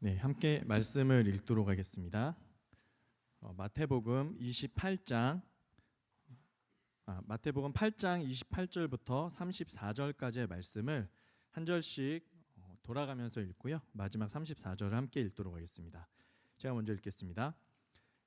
네, 함께 말씀을 읽도록 하겠습니다. 마태복음 8장 28절부터 34절까지의 말씀을 한 절씩 돌아가면서 읽고요. 마지막 34절을 함께 읽도록 하겠습니다. 제가 먼저 읽겠습니다.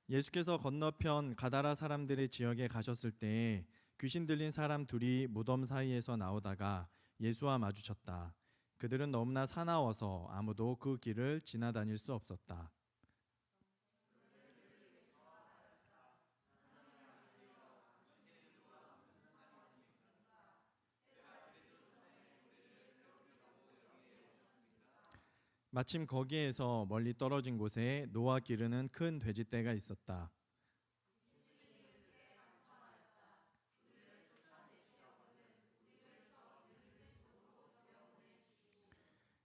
예수께서 건너편 가다라 사람들의 지역에 가셨을 때 귀신 들린 사람 둘이 무덤 사이에서 나오다가 예수와 마주쳤다. 그들은 너무나 사나워서 아무도 그 길을 지나다닐 수 없었다. 마침 거기에서 멀리 떨어진 곳에 노아 기르는 큰 돼지떼가 있었다.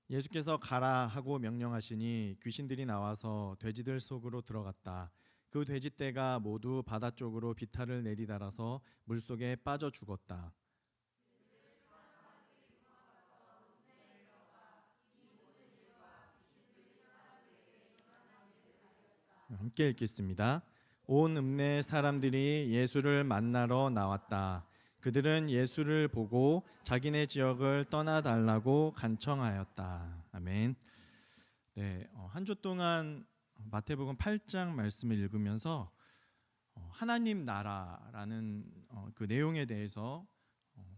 예수께서 가라 하고 명령하시니 귀신들이 나와서 돼지들 속으로 들어갔다. 그 돼지떼가 모두 바다 쪽으로 비탈을 내리달아서 물속에 빠져 죽었다. 함께 읽겠습니다. 온 읍내 사람들이 예수를 만나러 나왔다. 그들은 예수를 보고 자기네 지역을 떠나달라고 간청하였다. 아멘. 네, 한 주 동안 마태복음 8장 말씀을 읽으면서 하나님 나라라는 그 내용에 대해서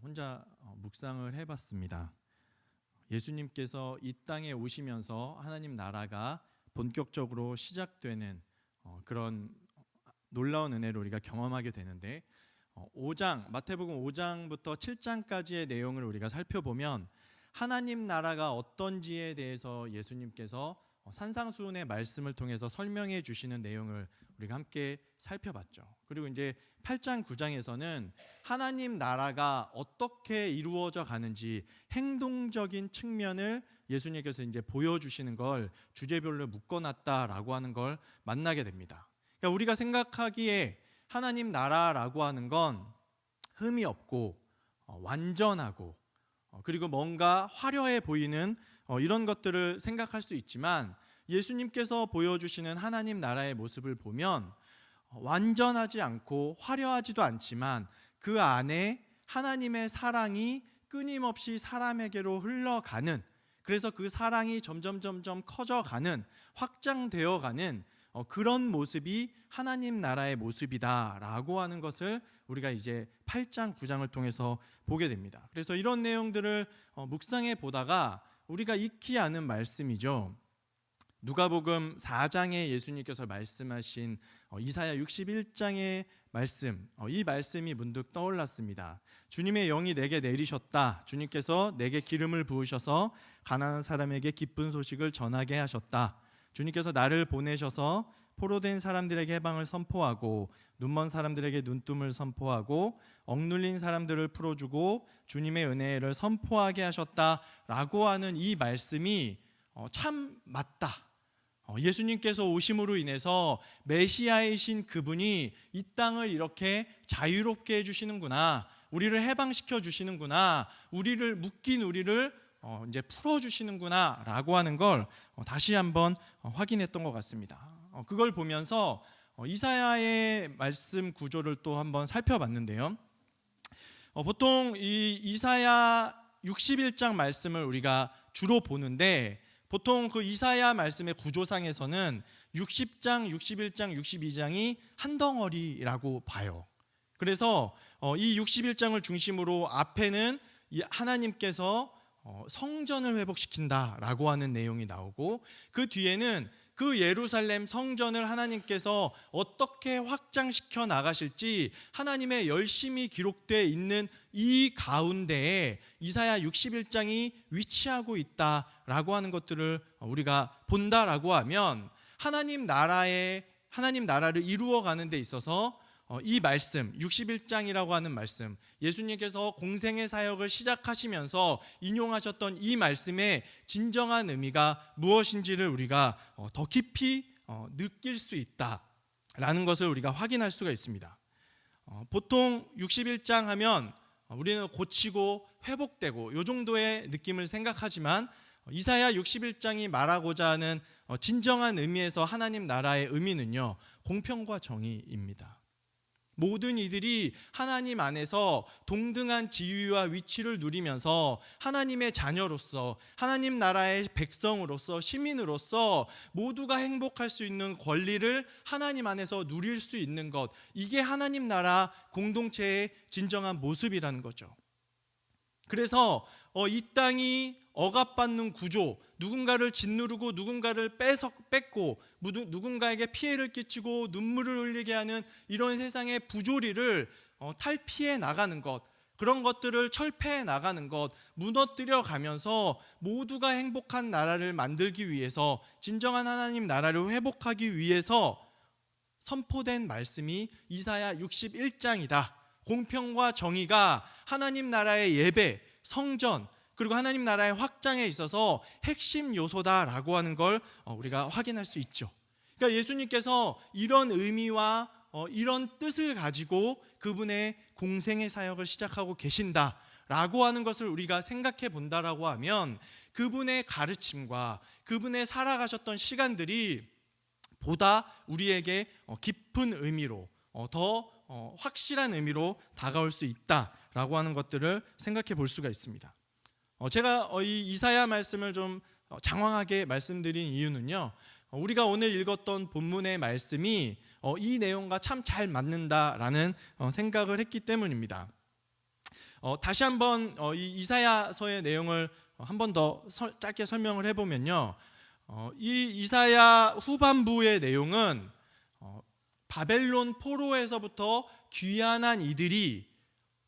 혼자 묵상을 해봤습니다. 예수님께서 이 땅에 오시면서 하나님 나라가 본격적으로 시작되는 그런 놀라운 은혜를 우리가 경험하게 되는데 5장 마태복음 5장부터 7장까지의 내용을 우리가 살펴보면 하나님 나라가 어떤지에 대해서 예수님께서 산상수훈의 말씀을 통해서 설명해 주시는 내용을 우리가 함께 살펴봤죠. 그리고 이제 8장 9장에서는 하나님 나라가 어떻게 이루어져 가는지 행동적인 측면을 예수님께서 이제 보여주시는 걸 주제별로 묶어놨다라고 하는 걸 만나게 됩니다. 그러니까 우리가 생각하기에 하나님 나라라고 하는 건 흠이 없고 완전하고 그리고 뭔가 화려해 보이는 이런 것들을 생각할 수 있지만 예수님께서 보여주시는 하나님 나라의 모습을 보면 완전하지 않고 화려하지도 않지만 그 안에 하나님의 사랑이 끊임없이 사람에게로 흘러가는, 그래서 그 사랑이 점점 커져가는, 확장되어가는 그런 모습이 하나님 나라의 모습이다라고 하는 것을 우리가 이제 8장 9장을 통해서 보게 됩니다. 그래서 이런 내용들을 묵상해 보다가 우리가 익히 아는 말씀이죠. 누가복음 4장에 예수님께서 말씀하신 이사야 61장의 말씀, 이 말씀이 문득 떠올랐습니다. 주님의 영이 내게 내리셨다. 주님께서 내게 기름을 부으셔서 가난한 사람에게 기쁜 소식을 전하게 하셨다. 주님께서 나를 보내셔서 포로된 사람들에게 해방을 선포하고 눈먼 사람들에게 눈뜸을 선포하고 억눌린 사람들을 풀어주고 주님의 은혜를 선포하게 하셨다라고 하는 이 말씀이 참 맞다. 예수님께서 오심으로 인해서 메시아이신 그분이 이 땅을 이렇게 자유롭게 해주시는구나, 우리를 해방시켜 주시는구나, 우리를 묶인 우리를 이제 풀어주시는구나 라고 하는 걸 다시 한번 확인했던 것 같습니다. 그걸 보면서 이사야의 말씀 구조를 또 한번 살펴봤는데요. 보통 이 이사야 61장 말씀을 우리가 주로 보는데 보통 그 이사야 말씀의 구조상에서는 60장, 61장, 62장이 한 덩어리라고 봐요. 그래서 이 61장을 중심으로 앞에는 하나님께서 성전을 회복시킨다라고 하는 내용이 나오고 그 뒤에는 그 예루살렘 성전을 하나님께서 어떻게 확장시켜 나가실지 하나님의 열심이 기록되어 있는 이 가운데에 이사야 61장이 위치하고 있다라고 하는 것들을 우리가 본다라고 하면 하나님 나라를 이루어가는 데 있어서 이 말씀 61장이라고 하는 말씀, 예수님께서 공생의 사역을 시작하시면서 인용하셨던 이 말씀의 진정한 의미가 무엇인지를 우리가 더 깊이 느낄 수 있다라는 것을 우리가 확인할 수가 있습니다. 보통 61장 하면 우리는 고치고 회복되고 이 정도의 느낌을 생각하지만 이사야 61장이 말하고자 하는 진정한 의미에서 하나님 나라의 의미는요, 공평과 정의입니다. 모든 이들이 하나님 안에서 동등한 지위와 위치를 누리면서 하나님의 자녀로서, 하나님 나라의 백성으로서, 시민으로서 모두가 행복할 수 있는 권리를 하나님 안에서 누릴 수 있는 것, 이게 하나님 나라 공동체의 진정한 모습이라는 거죠. 그래서 이 땅이 억압받는 구조, 누군가를 짓누르고 누군가를 뺏고 누군가에게 피해를 끼치고 눈물을 흘리게 하는 이런 세상의 부조리를 탈피해 나가는 것, 그런 것들을 철폐해 나가는 것, 무너뜨려 가면서 모두가 행복한 나라를 만들기 위해서, 진정한 하나님 나라를 회복하기 위해서 선포된 말씀이 이사야 61장이다. 공평과 정의가 하나님 나라의 예배, 성전, 그리고 하나님 나라의 확장에 있어서 핵심 요소다라고 하는 걸 우리가 확인할 수 있죠. 그러니까 예수님께서 이런 의미와 이런 뜻을 가지고 그분의 공생의 사역을 시작하고 계신다라고 하는 것을 우리가 생각해 본다라고 하면, 그분의 가르침과 그분의 살아가셨던 시간들이 보다 우리에게 깊은 의미로, 더 확실한 의미로 다가올 수 있다라고 하는 것들을 생각해 볼 수가 있습니다. 제가 이 이사야 말씀을 좀 장황하게 말씀드린 이유는요, 우리가 오늘 읽었던 본문의 말씀이 이 내용과 참 잘 맞는다라는 생각을 했기 때문입니다. 다시 한번 이 이사야서의 내용을 한 번 더 짧게 설명을 해보면요, 이 이사야 후반부의 내용은 바벨론 포로에서부터 귀환한 이들이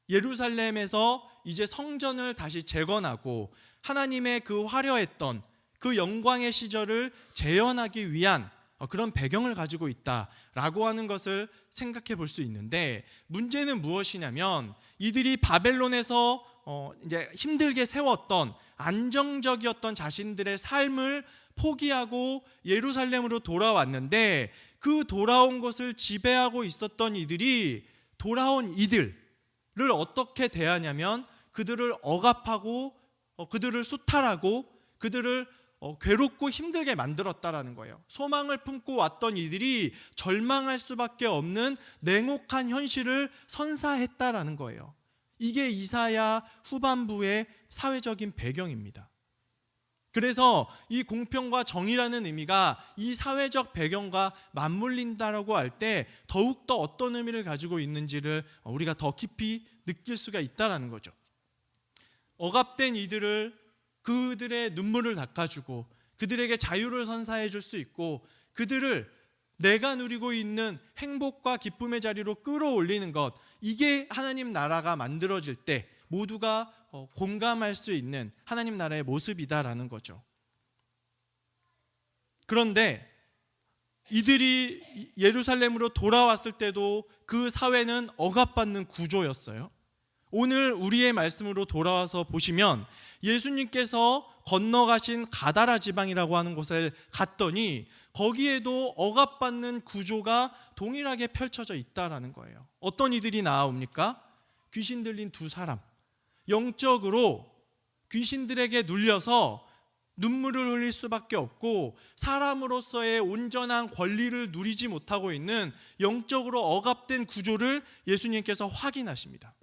예루살렘에서 이제 성전을 다시 재건하고 하나님의 그 화려했던 그 영광의 시절을 재현하기 위한 그런 배경을 가지고 있다라고 하는 것을 생각해 볼 수 있는데, 문제는 무엇이냐면 이들이 바벨론에서 이제 힘들게 세웠던 안정적이었던 자신들의 삶을 포기하고 예루살렘으로 돌아왔는데, 그 돌아온 것을 지배하고 있었던 이들이 돌아온 이들을 어떻게 대하냐면 그들을 억압하고 그들을 수탈하고 그들을 괴롭고 힘들게 만들었다라는 거예요. 소망을 품고 왔던 이들이 절망할 수밖에 없는 냉혹한 현실을 선사했다라는 거예요. 이게 이사야 후반부의 사회적인 배경입니다. 그래서 이 공평과 정의라는 의미가 이 사회적 배경과 맞물린다라고 할 때 더욱더 어떤 의미를 가지고 있는지를 우리가 더 깊이 느낄 수가 있다라는 거죠. 억압된 이들을, 그들의 눈물을 닦아주고 그들에게 자유를 선사해 줄 수 있고, 그들을 내가 누리고 있는 행복과 기쁨의 자리로 끌어올리는 것, 이게 하나님 나라가 만들어질 때 모두가 공감할 수 있는 하나님 나라의 모습이다라는 거죠. 그런데 이들이 예루살렘으로 돌아왔을 때도 그 사회는 억압받는 구조였어요. 오늘 우리의 말씀으로 돌아와서 보시면 예수님께서 건너가신 가다라 지방이라고 하는 곳에 갔더니 거기에도 억압받는 구조가 동일하게 펼쳐져 있다라는 거예요. 어떤 이들이 나옵니까? 귀신 들린 두 사람, 영적으로 귀신들에게 눌려서 눈물을 흘릴 수밖에 없고 사람으로서의 온전한 권리를 누리지 못하고 있는 영적으로 억압된 구조를 예수님께서 확인하십니다.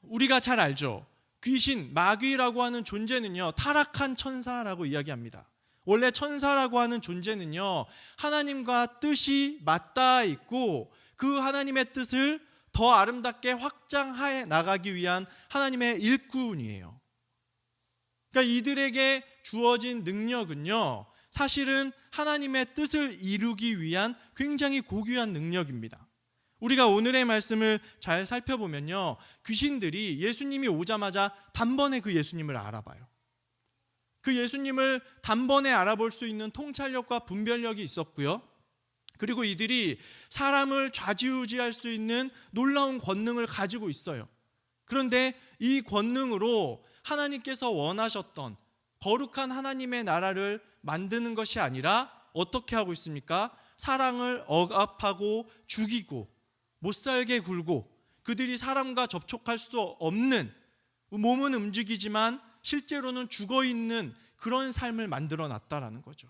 우리가 잘 알죠. 귀신, 마귀라고 하는 존재는요, 타락한 천사라고 이야기합니다. 원래 천사라고 하는 존재는요, 하나님과 뜻이 맞닿아 있고 그 하나님의 뜻을 더 아름답게 확장해 나가기 위한 하나님의 일꾼이에요. 그러니까 이들에게 주어진 능력은요, 사실은 하나님의 뜻을 이루기 위한 굉장히 고귀한 능력입니다. 우리가 오늘의 말씀을 잘 살펴보면요, 귀신들이 예수님이 오자마자 단번에 그 예수님을 알아봐요. 그 예수님을 단번에 알아볼 수 있는 통찰력과 분별력이 있었고요, 그리고 이들이 사람을 좌지우지할 수 있는 놀라운 권능을 가지고 있어요. 그런데 이 권능으로 하나님께서 원하셨던 거룩한 하나님의 나라를 만드는 것이 아니라 어떻게 하고 있습니까? 사랑을 억압하고 죽이고 못살게 굴고, 그들이 사람과 접촉할 수 없는, 몸은 움직이지만 실제로는 죽어 있는 그런 삶을 만들어 놨다라는 거죠.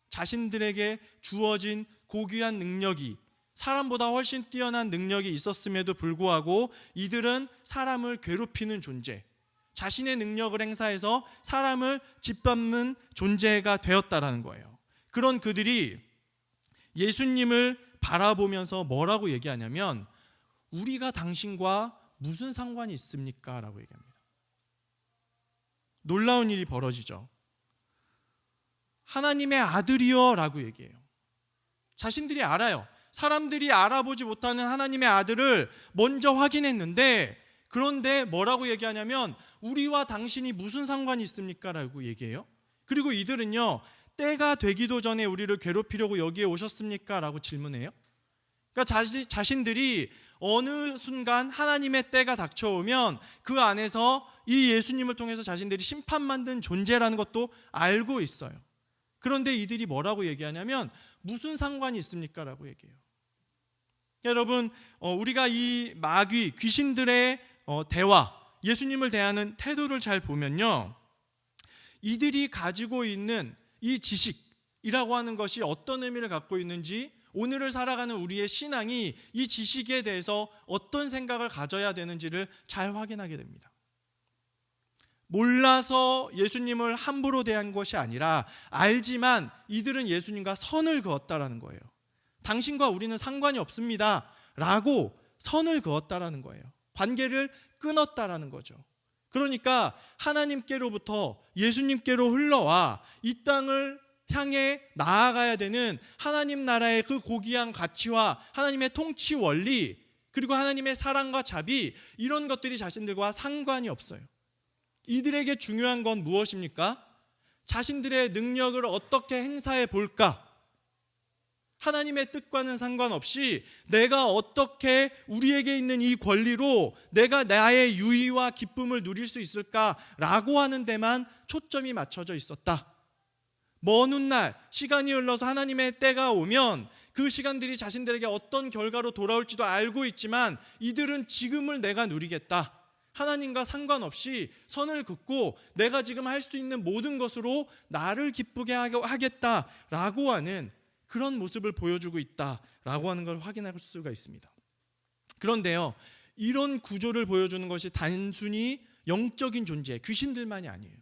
자신들에게 주어진 고귀한 능력이, 사람보다 훨씬 뛰어난 능력이 있었음에도 불구하고 이들은 사람을 괴롭히는 존재, 자신의 능력을 행사해서 사람을 짓밟는 존재가 되었다라는 거예요. 그런 그들이 예수님을 바라보면서 뭐라고 얘기하냐면, 우리가 당신과 무슨 상관이 있습니까? 라고 얘기합니다. 놀라운 일이 벌어지죠. 하나님의 아들이여 라고 얘기해요. 자신들이 알아요. 사람들이 알아보지 못하는 하나님의 아들을 먼저 확인했는데, 그런데 뭐라고 얘기하냐면 우리와 당신이 무슨 상관이 있습니까? 라고 얘기해요. 그리고 이들은요, 때가 되기도 전에 우리를 괴롭히려고 여기에 오셨습니까? 라고 질문해요. 그러니까 자신들이 어느 순간 하나님의 때가 닥쳐오면 그 안에서 이 예수님을 통해서 자신들이 심판받는 존재라는 것도 알고 있어요. 그런데 이들이 뭐라고 얘기하냐면 무슨 상관이 있습니까? 라고 얘기해요. 여러분, 우리가 이 마귀, 귀신들의 대화, 예수님을 대하는 태도를 잘 보면요, 이들이 가지고 있는 이 지식이라고 하는 것이 어떤 의미를 갖고 있는지, 오늘을 살아가는 우리의 신앙이 이 지식에 대해서 어떤 생각을 가져야 되는지를 잘 확인하게 됩니다. 몰라서 예수님을 함부로 대한 것이 아니라 알지만 이들은 예수님과 선을 그었다라는 거예요. 당신과 우리는 상관이 없습니다 라고 선을 그었다라는 거예요. 관계를 끊었다라는 거죠. 그러니까 하나님께로부터 예수님께로 흘러와 이 땅을 향해 나아가야 되는 하나님 나라의 그 고귀한 가치와 하나님의 통치 원리, 그리고 하나님의 사랑과 자비, 이런 것들이 자신들과 상관이 없어요. 이들에게 중요한 건 무엇입니까? 자신들의 능력을 어떻게 행사해 볼까? 하나님의 뜻과는 상관없이 내가 어떻게 우리에게 있는 이 권리로 내가 나의 유의와 기쁨을 누릴 수 있을까라고 하는 데만 초점이 맞춰져 있었다. 먼 훗날 시간이 흘러서 하나님의 때가 오면 그 시간들이 자신들에게 어떤 결과로 돌아올지도 알고 있지만 이들은 지금을 내가 누리겠다, 하나님과 상관없이 선을 긋고 내가 지금 할 수 있는 모든 것으로 나를 기쁘게 하겠다라고 하는 그런 모습을 보여주고 있다라고 하는 걸 확인할 수가 있습니다. 그런데요, 이런 구조를 보여주는 것이 단순히 영적인 존재, 귀신들만이 아니에요.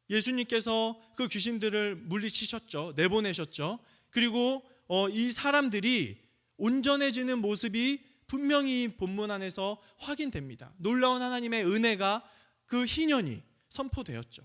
예수님께서 그 귀신들을 물리치셨죠. 내보내셨죠. 그리고 이 사람들이 온전해지는 모습이 분명히 본문 안에서 확인됩니다. 놀라운 하나님의 은혜가 그 희년이 선포되었죠.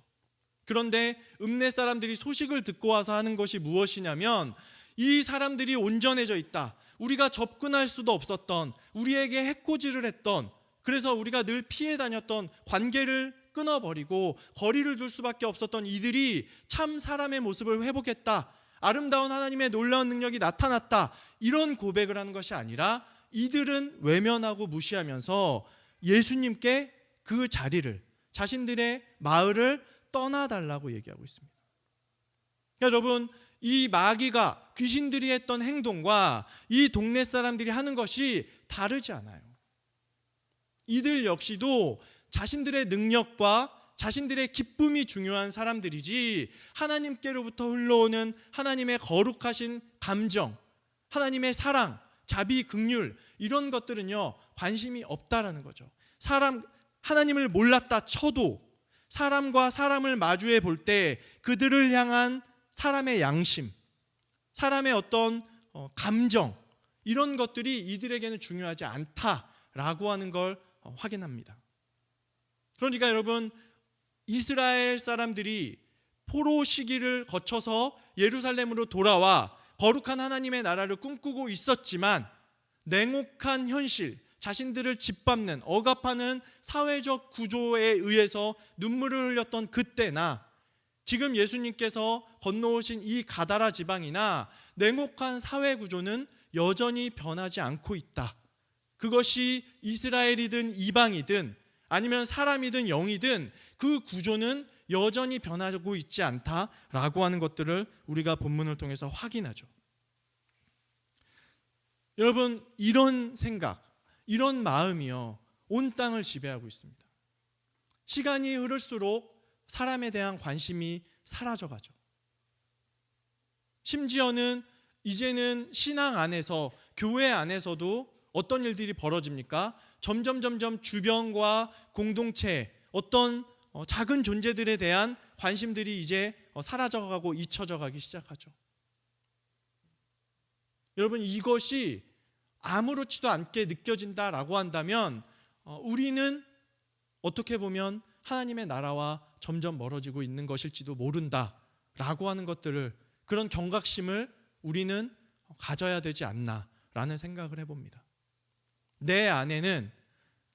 그런데 읍내 사람들이 소식을 듣고 와서 하는 것이 무엇이냐면, 이 사람들이 온전해져 있다, 우리가 접근할 수도 없었던, 우리에게 해코지를 했던, 그래서 우리가 늘 피해 다녔던 관계를 끊어버리고 거리를 둘 수밖에 없었던 이들이 참 사람의 모습을 회복했다, 아름다운 하나님의 놀라운 능력이 나타났다, 이런 고백을 하는 것이 아니라 이들은 외면하고 무시하면서 예수님께 그 자리를, 자신들의 마을을 떠나달라고 얘기하고 있습니다. 여러분, 이 마귀가, 귀신들이 했던 행동과 이 동네 사람들이 하는 것이 다르지 않아요. 이들 역시도 자신들의 능력과 자신들의 기쁨이 중요한 사람들이지, 하나님께로부터 흘러오는 하나님의 거룩하신 감정, 하나님의 사랑, 자비, 긍휼, 이런 것들은요 관심이 없다라는 거죠. 하나님을 몰랐다 쳐도 사람과 사람을 마주해 볼 때 그들을 향한 사람의 양심, 사람의 어떤 감정, 이런 것들이 이들에게는 중요하지 않다라고 하는 걸 확인합니다. 그러니까 여러분, 이스라엘 사람들이 포로 시기를 거쳐서 예루살렘으로 돌아와 거룩한 하나님의 나라를 꿈꾸고 있었지만, 냉혹한 현실, 자신들을 짓밟는, 억압하는 사회적 구조에 의해서 눈물을 흘렸던 그때나, 지금 예수님께서 건너오신 이 가다라 지방이나 냉혹한 사회 구조는 여전히 변하지 않고 있다. 그것이 이스라엘이든 이방이든 아니면 사람이든 영이든 그 구조는 여전히 변하고 있지 않다라고 하는 것들을 우리가 본문을 통해서 확인하죠. 여러분, 이런 생각, 이런 마음이요, 온 땅을 지배하고 있습니다. 시간이 흐를수록 사람에 대한 관심이 사라져가죠. 심지어는 이제는 신앙 안에서, 교회 안에서도 어떤 일들이 벌어집니까? 점점 주변과 공동체, 어떤 작은 존재들에 대한 관심들이 이제 사라져가고 잊혀져 가기 시작하죠. 여러분, 이것이 아무렇지도 않게 느껴진다라고 한다면 우리는 어떻게 보면 하나님의 나라와 점점 멀어지고 있는 것일지도 모른다라고 하는 것들을, 그런 경각심을 우리는 가져야 되지 않나라는 생각을 해봅니다. 내 안에는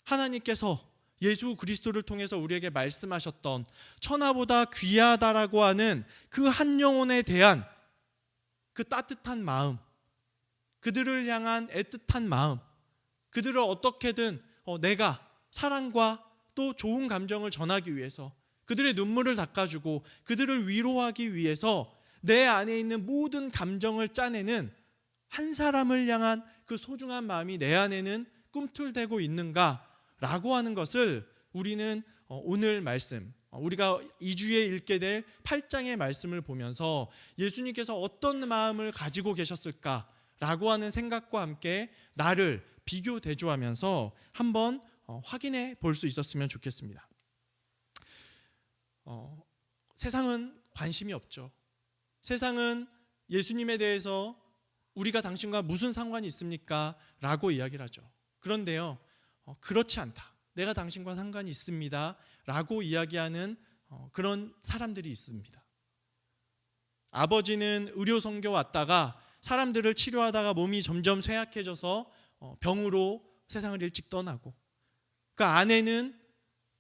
하나님께서 예수 그리스도를 통해서 우리에게 말씀하셨던 천하보다 귀하다라고 하는 그 한 영혼에 대한 그 따뜻한 마음, 그들을 향한 애틋한 마음, 그들을 어떻게든 내가 사랑과 또 좋은 감정을 전하기 위해서, 그들의 눈물을 닦아주고 그들을 위로하기 위해서 내 안에 있는 모든 감정을 짜내는 한 사람을 향한 그 소중한 마음이 내 안에는 꿈틀대고 있는가라고 하는 것을 우리는 오늘 말씀, 우리가 2주에 읽게 될 8장의 말씀을 보면서 예수님께서 어떤 마음을 가지고 계셨을까라고 하는 생각과 함께 나를 비교 대조하면서 한번 확인해 볼 수 있었으면 좋겠습니다. 세상은 관심이 없죠. 세상은 예수님에 대해서 우리가 당신과 무슨 상관이 있습니까? 라고 이야기를 하죠. 그런데요, 그렇지 않다, 내가 당신과 상관이 있습니다 라고 이야기하는 그런 사람들이 있습니다. 아버지는 의료선교 왔다가 사람들을 치료하다가 몸이 점점 쇠약해져서 병으로 세상을 일찍 떠나고, 그 아내는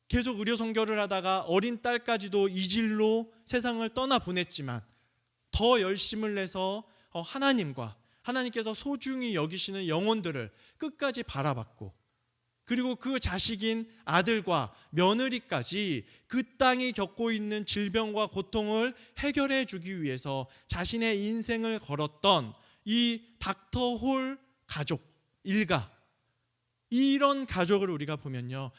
계속 의료선교를 하다가 어린 딸까지도 이 질로 세상을 떠나 보냈지만 더 열심을 내서 하나님께서 소중히 여기시는 영혼들을 끝까지 바라봤고, 그리고 그 자식인 아들과 며느리까지 그 땅이 겪고 있는 질병과 고통을 해결해 주기 위해서 자신의 인생을 걸었던 이 닥터 홀 가족 일가, 이런 가족을 우리가 보면요,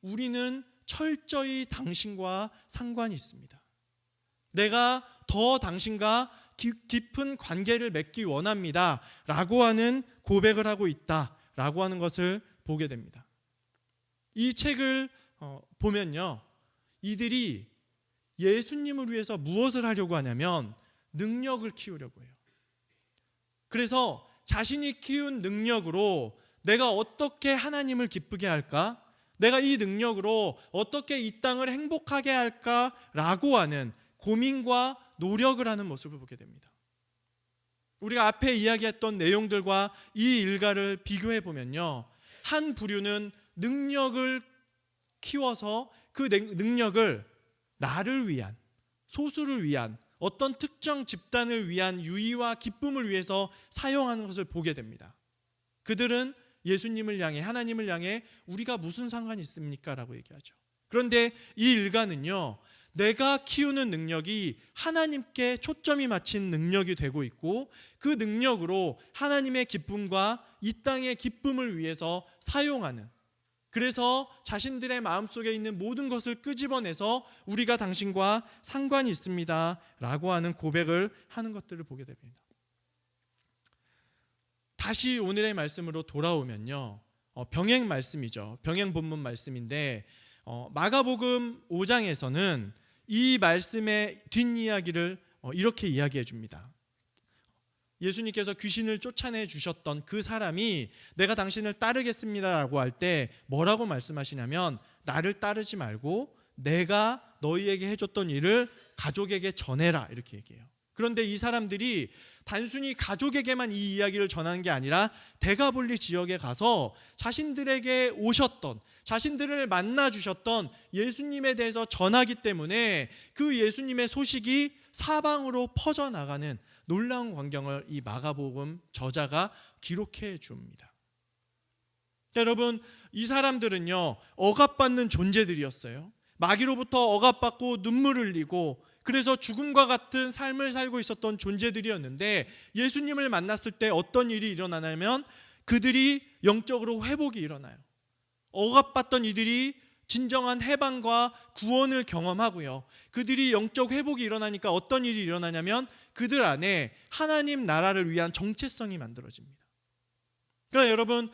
우리는 철저히 당신과 상관이 있습니다. 내가 더 당신과 깊은 관계를 맺기 원합니다 라고 하는 고백을 하고 있다라고 하는 것을 보게 됩니다. 이 책을 보면요, 이들이 예수님을 위해서 무엇을 하려고 하냐면 능력을 키우려고 해요. 그래서 자신이 키운 능력으로 내가 어떻게 하나님을 기쁘게 할까? 내가 이 능력으로 어떻게 이 땅을 행복하게 할까라고 하는 고민과 노력을 하는 모습을 보게 됩니다. 우리가 앞에 이야기했던 내용들과 이 일가를 비교해 보면요, 한 부류는 능력을 키워서 그 능력을 나를 위한, 소수를 위한, 어떤 특정 집단을 위한 유의와 기쁨을 위해서 사용하는 것을 보게 됩니다. 그들은 예수님을 향해, 하나님을 향해 우리가 무슨 상관이 있습니까? 라고 얘기하죠. 그런데 이 일가는요, 내가 키우는 능력이 하나님께 초점이 맞춘 능력이 되고 있고, 그 능력으로 하나님의 기쁨과 이 땅의 기쁨을 위해서 사용하는, 그래서 자신들의 마음속에 있는 모든 것을 끄집어내서 우리가 당신과 상관이 있습니다 라고 하는 고백을 하는 것들을 보게 됩니다. 다시 오늘의 말씀으로 돌아오면요, 병행 말씀이죠. 병행 본문 말씀인데 마가복음 5장에서는 이 말씀의 뒷이야기를 이렇게 이야기해 줍니다. 예수님께서 귀신을 쫓아내 주셨던 그 사람이 내가 당신을 따르겠습니다라고 할 때 뭐라고 말씀하시냐면, 나를 따르지 말고 내가 너희에게 해줬던 일을 가족에게 전해라, 이렇게 얘기해요. 그런데 이 사람들이 단순히 가족에게만 이 이야기를 전하는 게 아니라 데가볼리 지역에 가서 자신들에게 오셨던, 자신들을 만나 주셨던 예수님에 대해서 전하기 때문에 그 예수님의 소식이 사방으로 퍼져나가는 놀라운 광경을 이 마가복음 저자가 기록해 줍니다. 여러분, 이 사람들은요, 억압받는 존재들이었어요. 마귀로부터 억압받고 눈물을 흘리고, 그래서 죽음과 같은 삶을 살고 있었던 존재들이었는데, 예수님을 만났을 때 어떤 일이 일어나냐면 그들이 영적으로 회복이 일어나요. 억압받던 이들이 진정한 해방과 구원을 경험하고요. 그들이 영적 회복이 일어나니까 어떤 일이 일어나냐면 그들 안에 하나님 나라를 위한 정체성이 만들어집니다. 그러나 여러분,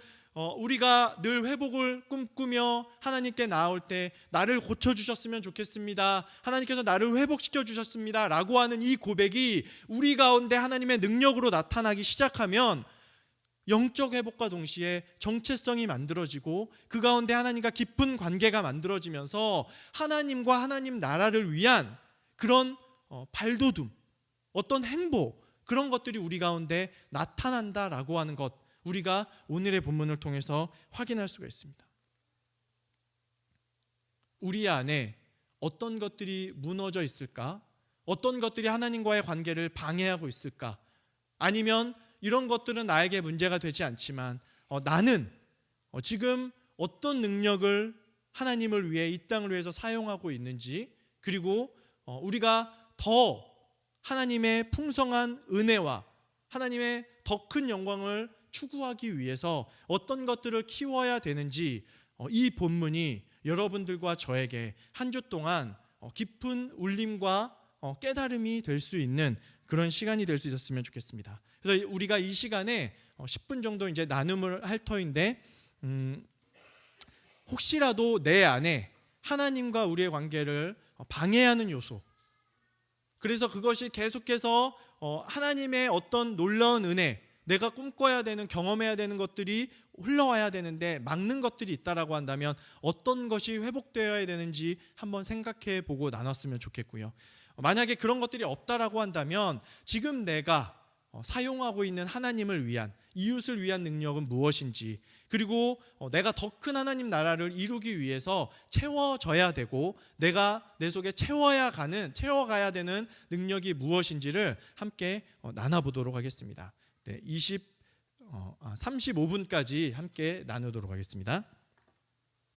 우리가 늘 회복을 꿈꾸며 하나님께 나올 때 나를 고쳐주셨으면 좋겠습니다, 하나님께서 나를 회복시켜 주셨습니다 라고 하는 이 고백이 우리 가운데 하나님의 능력으로 나타나기 시작하면 영적 회복과 동시에 정체성이 만들어지고 그 가운데 하나님과 깊은 관계가 만들어지면서 하나님과 하나님 나라를 위한 그런 발돋움, 어떤 행보, 그런 것들이 우리 가운데 나타난다라고 하는 것, 우리가 오늘의 본문을 통해서 확인할 수가 있습니다. 우리 안에 어떤 것들이 무너져 있을까? 어떤 것들이 하나님과의 관계를 방해하고 있을까? 아니면 이런 것들은 나에게 문제가 되지 않지만 나는 지금 어떤 능력을 하나님을 위해, 이 땅을 위해서 사용하고 있는지, 그리고 우리가 더 하나님의 풍성한 은혜와 하나님의 더 큰 영광을 추구하기 위해서 어떤 것들을 키워야 되는지, 이 본문이 여러분들과 저에게 한 주 동안 깊은 울림과 깨달음이 될 수 있는 그런 시간이 될 수 있었으면 좋겠습니다. 그래서 우리가 이 시간에 10분 정도 이제 나눔을 할 터인데, 혹시라도 내 안에 하나님과 우리의 관계를 방해하는 요소, 그래서 그것이 계속해서 하나님의 어떤 놀라운 은혜, 내가 꿈꿔야 되는, 경험해야 되는 것들이 흘러와야 되는데 막는 것들이 있다라고 한다면 어떤 것이 회복되어야 되는지 한번 생각해 보고 나눴으면 좋겠고요. 만약에 그런 것들이 없다라고 한다면 지금 내가 사용하고 있는 하나님을 위한, 이웃을 위한 능력은 무엇인지, 그리고 내가 더 큰 하나님 나라를 이루기 위해서 채워져야 되고 내가 내 속에 채워가야 되는 능력이 무엇인지를 함께 나눠보도록 하겠습니다. 네, 35분까지 함께 나누도록 하겠습니다.